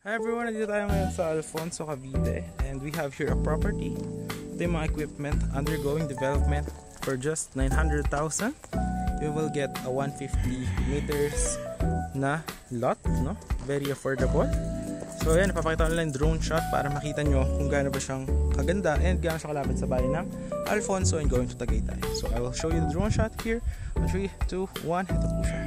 Hi everyone, nandito tayo ngayon sa Alfonso, Cavite, and we have here a property. Ito yung mga equipment undergoing development for just 900,000. You will get a 150 meters na lot, no? Very affordable. So ayan, ipapakita ko lang yung drone shot para makita nyo kung gaano ba siyang kaganda and gaano siya kalapit sa bayan ng Alfonso and going to Tagaytay. So I will show you the drone shot here. 3, 2, 1, ito po siya.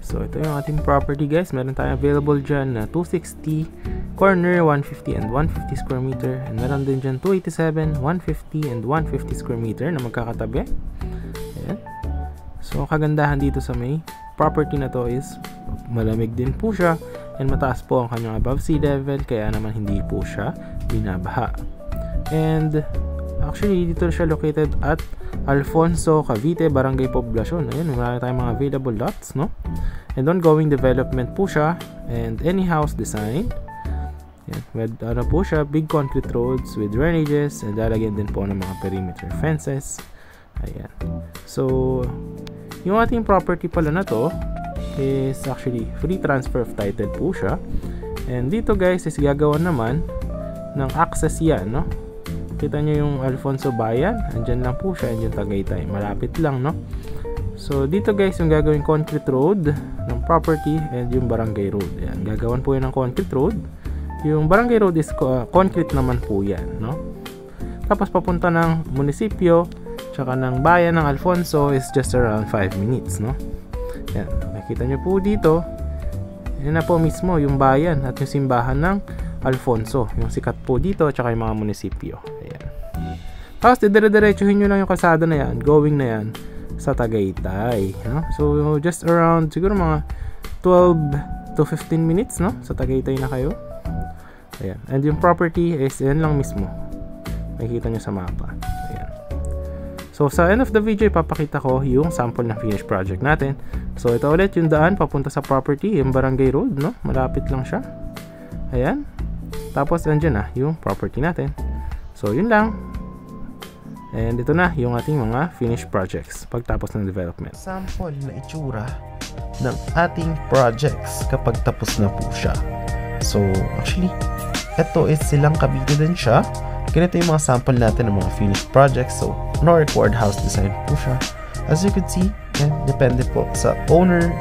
So ito yung ating property guys, meron tayong available dyan na 260 corner, 150 and 150 square meter, and meron din dyan 287, 150 and 150 square meter na magkakatabi. Ayan. So kagandahan dito sa may property na to is malamig din po siya and mataas po ang kanyang above sea level, kaya naman hindi po siya binabaha. And actually dito siya located at Alfonso, Cavite, Barangay Poblacion. Ayan, marami tayong mga available lots, no? And ongoing development po siya, and any house design. Ayan, with ano po siya, big concrete roads with drainages, and lalagyan din po ng mga perimeter fences. Ayan. So, yung ating property pala na to is actually free transfer of title po siya. And dito guys is gagawa naman ng access yan, no? Kita nyo yung Alfonso Bayan, andyan lang po siya, andyan Tagaytay, malapit lang, no? So dito guys yung gagawin concrete road ng property and yung barangay road. Ayan, gagawan po yan ng concrete road. Yung barangay road is concrete naman po yan, no? Tapos papunta ng munisipyo tsaka ng bayan ng Alfonso is just around 5 minutes, no? Ayan, makikita nyo po dito, yan na po mismo yung bayan at yung simbahan ng Alfonso, yung sikat po dito tsaka yung mga munisipyo. Ayan. Tapos dire-diretsuhin nyo lang yung kalsada na yan, going na yan sa Tagaytay, no? So just around siguro mga 12 to 15 minutes, no? Sa Tagaytay na kayo. Ayan. And yung property is yan lang mismo, makikita nyo sa mapa. Ayan. So sa end of the video ipapakita ko yung sample ng finished project natin. So ito ulit yung daan papunta sa property, yung barangay road, no? Malapit lang siya. Ayan. Tapos andyan na yung property natin. So yun lang. And ito na yung ating mga finished projects pagtapos ng development. Sample na itsura ng ating projects kapag tapos na po siya. So actually, ito is silang Cavite din siya. Ganito yung mga sample natin ng mga finished projects. So no required house design po siya. As you can see, depende po sa owner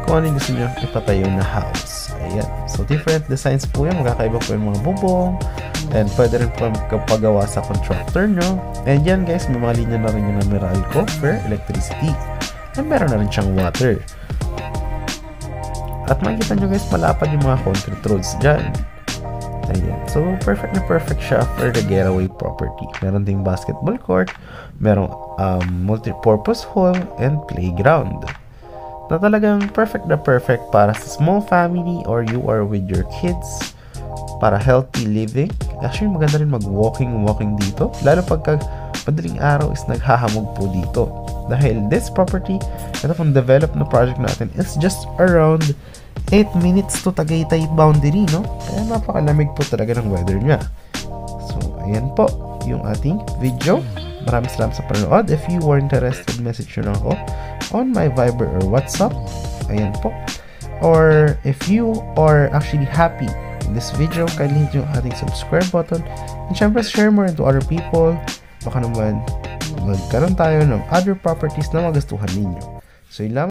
kung ano yung gusto nyo ipatayo na house. Ayan. So different designs po yan. Magkakaiba po yung mga bubong. And pwede rin po magpagawa sa contractor nyo. And yan guys, may mga linya na rin yung Meralco for electricity. And meron na rin siyang water. At makikita nyo guys, malapad yung mga concrete roads dyan. Ayan. So perfect na perfect siya for the getaway property. Meron ding basketball court. Merong multi-purpose hall and playground. Na talagang perfect na perfect para sa small family or you are with your kids para healthy living. Actually maganda rin mag-walking dito, lalo pagka madaling araw is naghahamog po dito dahil this property, ito pong develop na project natin is just around 8 minutes to Tagaytay boundary, no? Kaya napakalamig po talaga ng weather niya. So ayan po yung ating video. Maraming salamat sa panonood. If you were interested, message nyo lang ako on my Viber or WhatsApp. Ayan po. Or if you are actually happy in this video, kindly hit yung ating subscribe button. And syempre, share more into other people. Baka naman magkaroon tayo ng other properties na magustuhan ninyo. So yun lang.